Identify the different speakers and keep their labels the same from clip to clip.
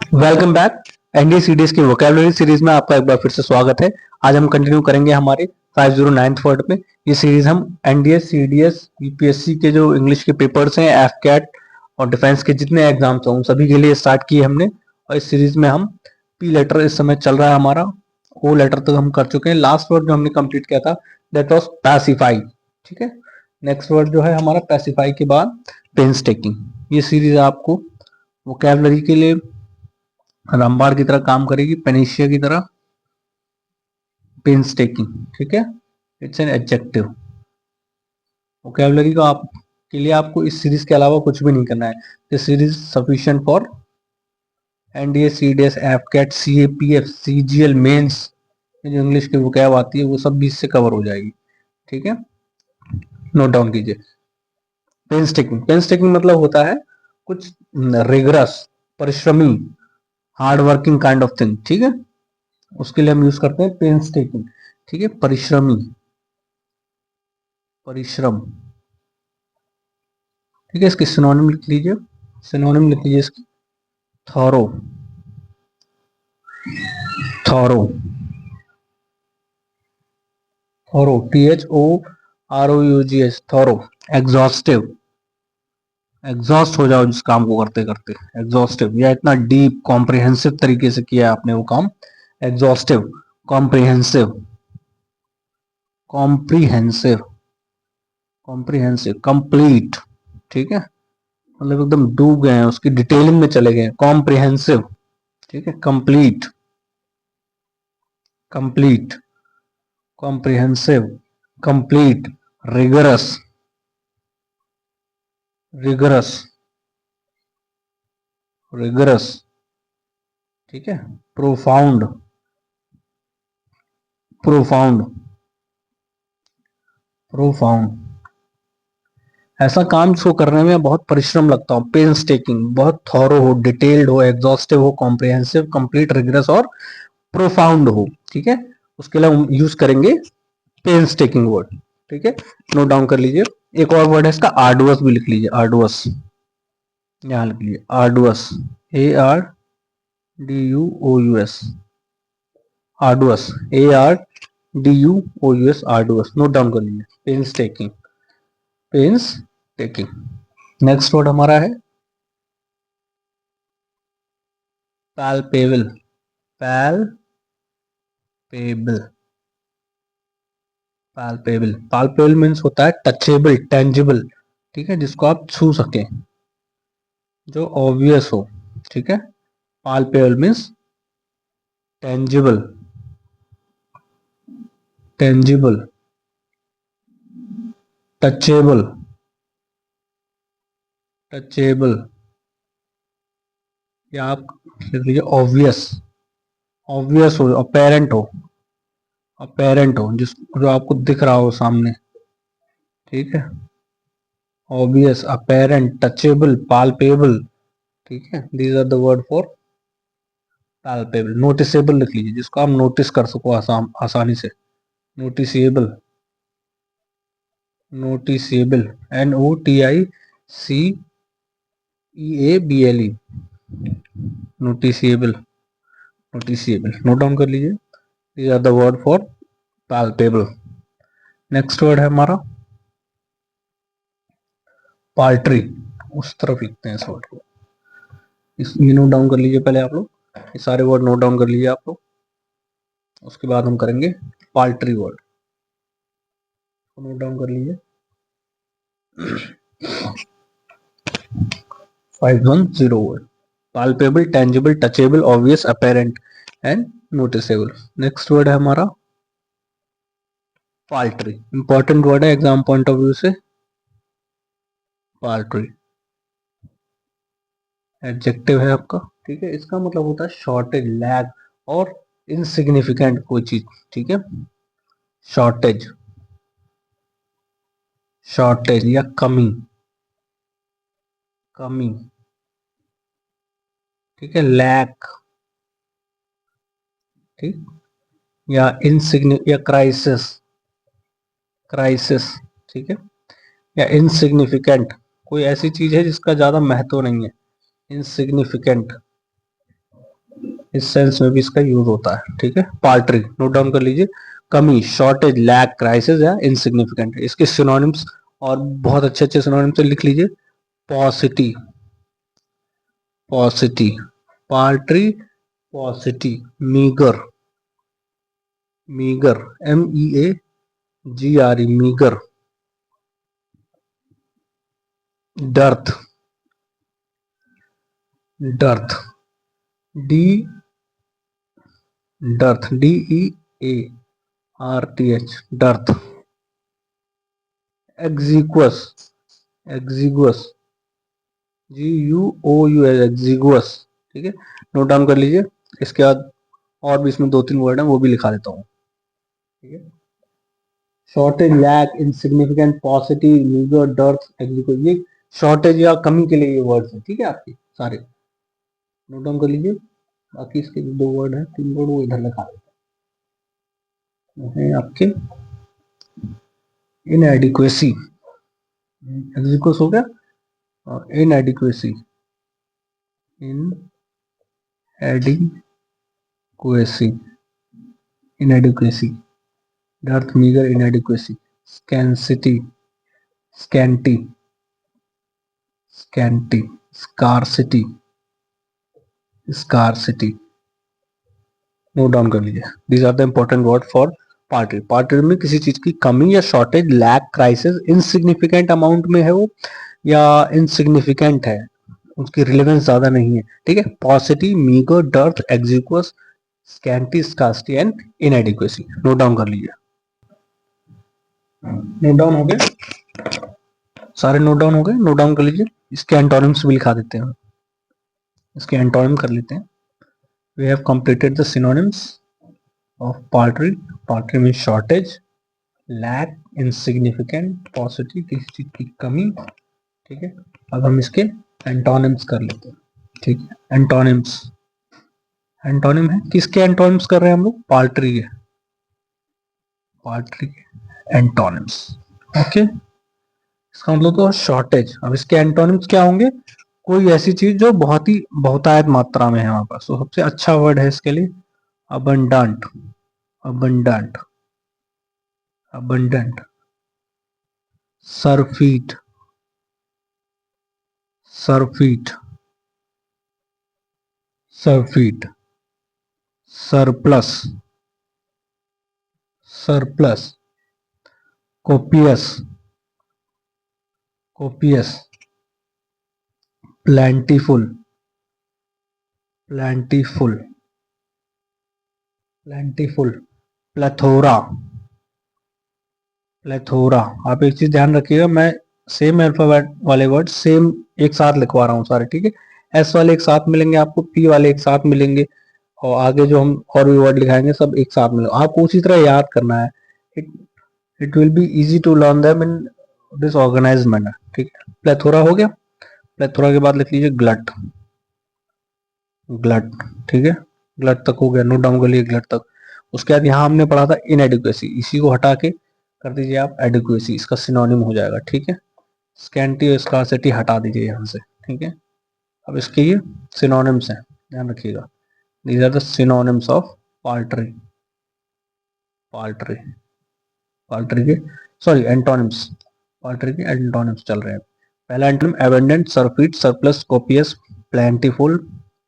Speaker 1: Welcome back. NDA CDS की vocabulary series में आपका एक बार फिर से स्वागत है। आज हम कंटिन्यू करेंगे हमारे 509th वर्ड पे। ये सीरीज हम एनडीए सीडीएस यूपीएससी के जो इंग्लिश के पेपर्स हैं, एफकेट और डिफेंस के जितने एग्जाम्स हैं उन सभी के लिए स्टार्ट किए हमने। और इस सीरीज में हम पी लेटर इस समय चल रहा है हमारा, ओ लेटर तक हम कर चुके हैं। लास्ट वर्ड जो हमने कंप्लीट किया था दैट वाज पैसिफाई। ठीक है, नेक्स्ट वर्ड जो है हमारा पैसिफाई के बाद पेंस टेकिंग। ये सीरीज आपको वोकैबुलरी के लिए रामबार की तरह काम करेगी, पेनिशिया की तरह पेंस टेकिंग। ठीक है, इट्स एन एडजेक्टिव। वोकैबुलरी को आप के लिए आपको इस सीरीज के अलावा कुछ भी नहीं करना है। This series sufficient for NDA CDS AFCAT CAPF CGL mains. जो इंग्लिश की वोकैब आती है वो सब भी इससे कवर हो जाएगी। ठीक है, नोट डाउन कीजिए। पेंस टेकिंग, पेंस टेकिंग मतलब होता है कुछ रिगरस, परिश्रमी, hard working kind of thing. ठीक है, उसके लिए हम यूज करते हैं पेंस टेकिंग। ठीक है, परिश्रमी, परिश्रम। ठीक है, इसकी सिनोनिम लिख लीजिए। सिनोनिम लिख लीजिए इसकी thorough, thorough, thorough, THOROUGH, thorough. Exhaustive, exhaust हो जाओ जिस काम को करते करते, एग्जॉस्टिव, या इतना डीप कॉम्प्रिहेंसिव तरीके से किया आपने वो काम, exhaustive. Comprehensive, comprehensive, comprehensive, complete. ठीक है, मतलब एकदम डूब गए हैं, उसकी डिटेलिंग में चले गए, कॉम्प्रिहेंसिव। ठीक है, complete, complete, comprehensive, complete, rigorous, rigorous, rigorous. ठीक है, प्रोफाउंड, प्रोफाउंड, प्रोफाउंड। ऐसा काम जिसको करने में बहुत परिश्रम लगता हो, पेंस टेकिंग, बहुत थॉरो हो, डिटेल्ड हो, एग्जॉस्टिव हो, कॉम्प्रिहेंसिव, कंप्लीट, रिगरस और प्रोफाउंड हो। ठीक है, उसके लिए हम यूज करेंगे पेंस टेकिंग वर्ड। ठीक है, नोट डाउन कर लीजिए। एक और वर्ड है इसका आर्डुअस, भी लिख लीजिए, आर्डुअस। यहां लिख लीजिए arduous, ARDUOUS, arduous, ARDUOUS, arduous. Note down कर लीजिए, painstaking, painstaking. Next word हमारा है palpable, palpable, palpable. Palpable means होता है टचेबल, टेंजिबल। ठीक है, जिसको आप छू सकें, जो ऑब्वियस हो। ठीक है, palpable means tangible, tangible, touchable, touchable, या आप लिख लीजिए ऑब्वियस, ऑब्वियस हो, अपेरेंट हो, अपेरेंट हो, जिस जो आपको दिख रहा हो सामने। ठीक है, ऑब्वियस, अपेरेंट, टचेबल, पाल्पेबल। ठीक है, these are the word for palpable. Noticeable लिख लीजिए, जिसको आप नोटिस कर सको आसानी से, noticeable, noticeable, NOTICEABLE, noticeable, noticeable. Note down कर लीजिए, these are the word for palpable. Next word है हमारा पाल्ट्री। उस तरफ लिखते हैं इस वर्ड को, ये नोट डाउन कर लीजिए पहले आप लोग, ये सारे वर्ड नोट डाउन कर लीजिए आप लोग। उसके बाद हम करेंगे पाल्ट्री वर्ड, नोट डाउन कर लीजिए। 510 word, palpable, tangible, touchable, obvious, apparent and noticeable। Next word है हमारा पाल्ट्री। इंपॉर्टेंट वर्ड है एग्जाम पॉइंट ऑफ व्यू से, पाल्ट्री एडजेक्टिव है आपका। ठीक है, इसका मतलब होता है शॉर्टेज, लैग और इनसिग्निफिकेंट कोई चीज। ठीक है, शॉर्टेज, शॉर्टेज या कमी, कमी। ठीक है, लैक, ठीक, या या क्राइसिस, क्राइसिस। ठीक है, या इनसिग्निफिकेंट, कोई ऐसी चीज है जिसका ज्यादा महत्व नहीं है, इनसिग्निफिकेंट। इस सेंस में भी इसका यूज होता है, ठीक है। पाल्ट्री नोट डाउन कर लीजिए, कमी, शॉर्टेज, लैक, क्राइसिस या इनसिग्निफिकेंट। इसके सिनोनिम्स और बहुत अच्छे अच्छे सिनोनिम्स लिख लीजिए। Paucity, paucity, paltry, paucity, meagre, meagre, MEAGRE, meagre, dearth, dearth, D, dearth, DEARTH, dearth, exiguous, exiguous, GUOUS, exiguous, ठीक है। नोट डाउन कर लीजिए। इसके बाद और भी इसमें 2-3 वर्ड हैं, वो भी लिखा देता हूँ, ठीक है। Shortage, lack, insignificant, positive, meagre, dearth, execute, ये शॉर्टेज या कमी के लिए ये वर्ड्स हैं, ठीक है। आपके सारे नोट डाउन कर लीजिए। बाकी इसके 2 वर्ड हैं, 3 वर्ड, वो इधर लिखा देते हैं आपके। इनएडिक्वेसी, एग्जीक्यूस हो गया, और inadequacy, inadequacy, inadequacy, dearth, meagre, inadequacy, scarcity, scanty, scanty, scarcity, scarcity. Note down कर लीजिए। These are the important word for paltry. Paltry में किसी चीज की कमी या shortage, lack, crisis, insignificant amount में है वो, या इनसिग्निफिकेंट है, उसकी रिलेवेंस ज्यादा नहीं है, ठीक है। Paucity, meagre, dearth, exiguous, scanty, scarcity and inadequacy. Note down कर लीजिए। नोट डाउन हो गए सारे? नोट डाउन हो गए? नोट डाउन कर लीजिए। इसके एंटोनिम्स भी लिखा देते हैं, इसके एंटोनिम कर लेते हैं। We have completed the synonyms of paltry. Paltry means shortage, lack, insignificant, paucity, किसी चीज की कमी, ठीक है। अब हम इसके एंटोनिम्स कर लेते हैं, ठीक है। एंटोनिम्स, एंटोनिम है, किसके एंटोनिम्स कर रहे हैं हम लोग? पाल्ट्री के, पाल्ट्री के एंटोनिम्स, ओके। इसका मतलब तो शॉर्टेज। अब इसके एंटोनिम्स क्या होंगे? कोई ऐसी चीज जो बहुत ही बहुतायत मात्रा में है हमारे पास, तो सबसे अच्छा वर्ड है इसके लिए abundant, abundant, abundant, surfeit, surfeit, surfeit, surplus, surplus, copious, copious, plentiful, plentiful, plentiful, plethora, plethora. आप एक चीज ध्यान रखिएगा, मैं सेम अल्फाबेट वाले वर्ड सेम एक साथ लिखवा रहा हूँ सारे, ठीक है। एस वाले एक साथ मिलेंगे आपको, पी वाले एक साथ मिलेंगे, और आगे जो हम और भी वर्ड लिखाएंगे सब एक साथ मिलेंगे। आपको उसी तरह याद करना है। It will be easy to learn them in this organise manner, ठीक है। प्लेथोरा हो गया। प्लेथोरा के बाद लिख लीजिए ग्लट, ग्लट, ठीक है। ग्लट तक हो गया, नोट डाउन कर लिए ग्लट तक। उसके बाद यहाँ हमने पढ़ा था इनएडिक्वेसी, इसी को हटा के कर दीजिए आप एडिक्वेसी, इसका सिनोनिम हो जाएगा, ठीक है। स्कैंटी और स्कार्सिटी हटा दीजिए यहाँ से, ठीक है। अब इसके ये सिनोनिम्स हैं, ध्यान रखिएगा। These are the synonyms of paltry, paltry, paltry के सॉरी एंटोनिम्स, पाल्ट्री के एंटोनिम्स चल रहे हैं। पहला antonym abundant, surfeit, surplus, copious, plentiful,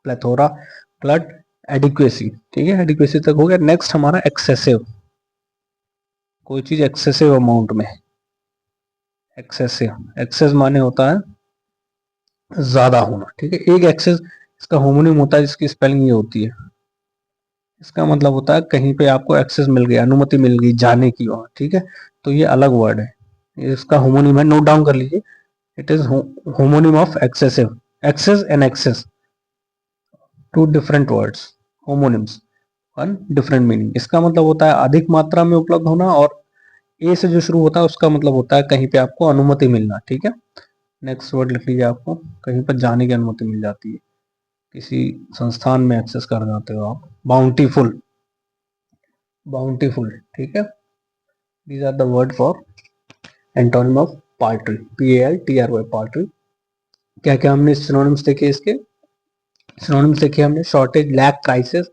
Speaker 1: plethora, glut, adequacy, ठीक है। एडिक्वेसी तक हो गया। नेक्स्ट हमारा एक्सेसिव, कोई चीज एक्सेसिव अमाउंट में, एक्सेसिव, एक्सेस माने होता है ज्यादा होना, ठीक है। एक एक्सेस, इसका होमोनिम होता है जिसकी स्पेलिंग ये होती है। इसका मतलब होता है कहीं पे आपको एक्सेस मिल गई, अनुमति मिल गई जाने की वहां, ठीक है। तो ये अलग वर्ड है, इसका होमोनिम है, नोट डाउन कर लीजिए। It is homonym of excessive. Excess and excess, two different words, homonyms, one different meaning. इसका मतलब होता है अधिक मात्रा में उपलब्ध होना, और ए से जो शुरू होता है उसका मतलब होता है कहीं पे आपको अनुमति मिलना, ठीक है। नेक्स्ट वर्ड लिख लीजिए, आपको कहीं पर जाने की अनुमति मिल जाती है, किसी संस्थान में एक्सेस कर जाते हो आप। बाउंटीफुल, बाउंटीफुल, ठीक है। These are the word for antonym of paltry, PALTRY, paltry. क्या क्या हमने सिनोनिम्स देखे इसके? सिनोनिम्स देखिए हमने, shortage, lack, crisis,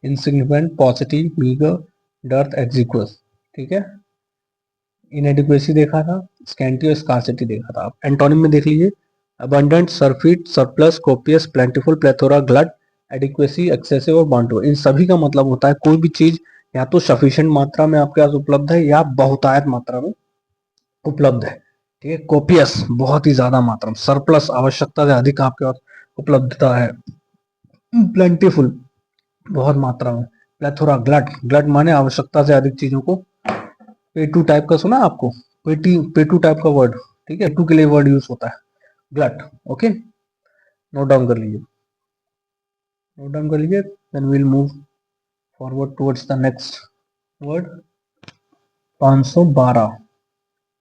Speaker 1: insignificant, paucity, meagre, dearth, exiguous, ठीक है। इनएडिक्वेसी देखा था, स्कैंटी और स्कार्सिटी देखा था। एंटोनिम में देख लीजिए, abundant, surfeit, surplus, copious, plentiful, plethora, glut, adequacy, excessive और बाउंडो। इन सभी का मतलब होता है कोई भी चीज या तो सफिशिएंट मात्रा में आपके पास उपलब्ध है या बहुतायत मात्रा में उपलब्ध है, ठीक है। कोपियस बहुत ही ज्यादा मात्रा में, सरप्लस आवश्यकता से अधिक आपके पास उपलब्धता है, प्लेंटिफुल बहुत मात्रा में, प्लेथोरा, ग्लट, ग्लट माने आवश्यकता से अधिक चीजों को। पेटू टाइप का सुना आपको, पेटू टाइप का वर्ड, ठीक है, पेटू के लिए वर्ड यूज होता है ग्लट। ओके, नोट डाउन कर लीजिए, नोट डाउन कर लीजिए। Then we'll move forward towards the next word. 512,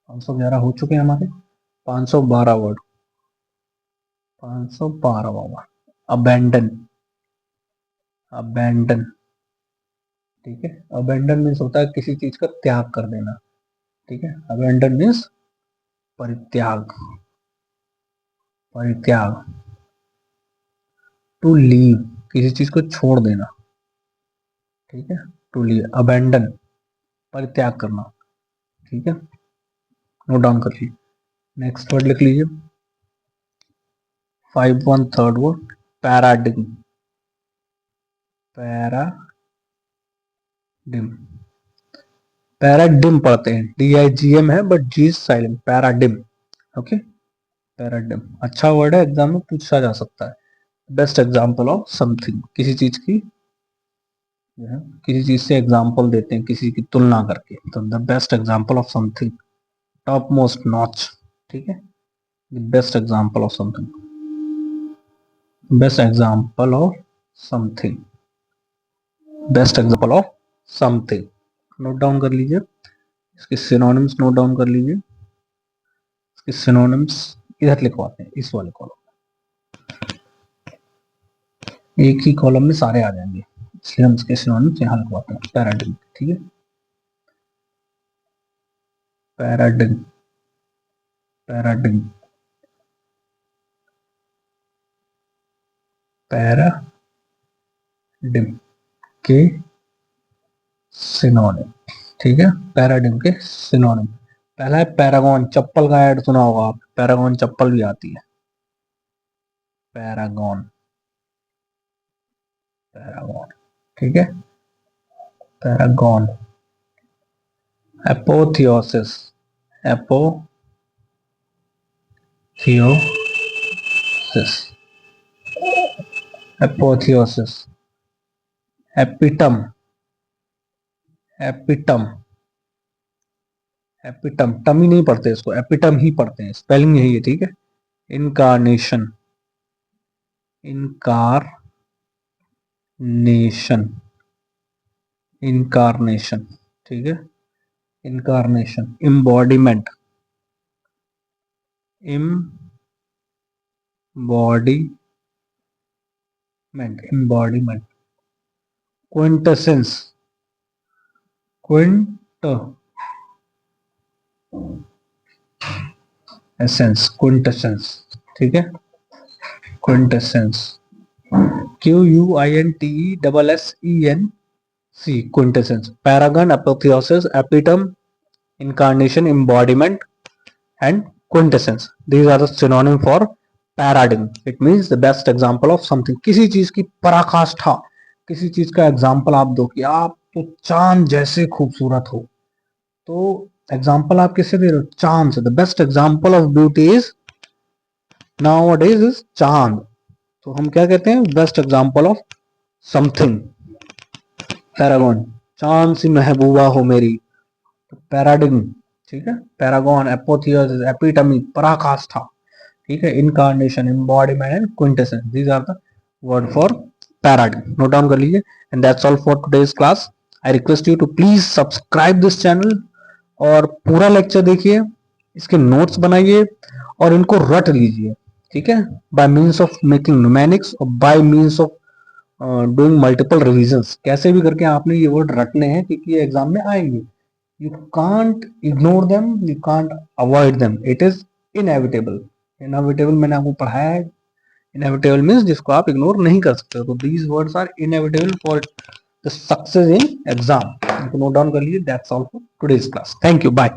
Speaker 1: 511 हो चुके हैं हमारे, 512 वर्ड, 512 अबेंडन, अबेंडन, ठीक है। अबेंडन मीन्स होता है किसी चीज का त्याग कर देना, ठीक है। अबेंडन मीन्स परित्याग, परित्याग। टू लीव किसी चीज को छोड़ देना, ठीक है। टू लीव, अबेंडन परित्याग करना, ठीक है। नोट डाउन कर लीजिए, नेक्स्ट वर्ड लिख लीजिए। 513 वर्ड, पैराडिग्म, पैराडिम, पैराडिम पढ़ते हैं, DIGM है but G silent, paradigm, okay. Paradigm अच्छा वर्ड है, एग्जाम में पूछा जा सकता है। बेस्ट एग्जाम्पल ऑफ समथिंग, किसी चीज की, किसी चीज से एग्जाम्पल देते हैं किसी की तुलना करके, तो the best example of something, top most notch, ठीक है। The best example of something, best example of something, best example of something. Note down कर लीजिए, इसके सिनोनिम्स नोट डाउन कर लीजिए, इसके सिनोनिम्स इधर लिखवाते हैं, इस वाले कॉलम, एक ही कॉलम में सारे आ जाएंगे, इसलिए हम इसके सिनोनिम्स यहाँ लिखवाते हैं। पैराडिग्म, ठीक है, पैराडिग्म, पैराडिग्म, पैराडिग्म के सिनोनिम, ठीक है। पैराडिग्म के सिनोनिम, पहला है पैरागॉन, चप्पल का ऐड सुना होगा आप, पैरागॉन चप्पल भी आती है, पैरागॉन, पैरागॉन, ठीक है, पैरागॉन। एपोथियोसिस, एपोथियोसिस, एपोथियोसिस। एपिटम, एपिटम, एपिटम, टम ही नहीं पढ़ते इसको, एपिटम ही पढ़ते हैं, स्पेलिंग यही है, ठीक है। इनकारनेशन, इनकारनेशन, इनकारनेशन, ठीक है, incarnation. Embodiment, embodiment, embodiment. Quintessence, quintessence, quintessence, ठीक है, quintessence, QUINTESSENC, quintessence. Paragon, apotheosis, epitome, incarnation, embodiment and quintessence, these are the synonym for paradigm, it means the best example of something, किसी चीज की पराकाष्ठा, किसी चीज का example आप दो कि आप तो चांद जैसे खूबसूरत हो, तो एग्जाम्पल आप किससे दे रहे हो, चांद से। The best example of beauty is nowadays is चांद, तो हम क्या कहते हैं, best example of something, Paragon, चांद सी महबूबा हो मेरी, पैराडिग्म, ठीक है। पैरागॉन, एपोथियोसिस, एपिटमी, पराकाष्ठा, ठीक है। Incarnation, embodiment and quintessence, these are the word for paradigm. Note down कर लीजिए, and that's all for today's class. I request you to please subscribe this channel और पूरा लेक्चर देखिए, इसके नोट्स बनाइए और इनको रट लीजिए, ठीक है, by means of making numerics और by means of doing multiple revisions. कैसे भी करके आपने ये वर्ड रटने हैं क्योंकि ये एग्जाम में आएंगे। You can't ignore them, you can't avoid them, it is inevitable, inevitable मैंने आपको पढ़ाया है, इनएविटेबल मीन्स जिसको आप इग्नोर नहीं कर सकते हो। तो these words are inevitable for the success in exam. Note down कर लीजिए। That's all for today's class. Thank you, bye.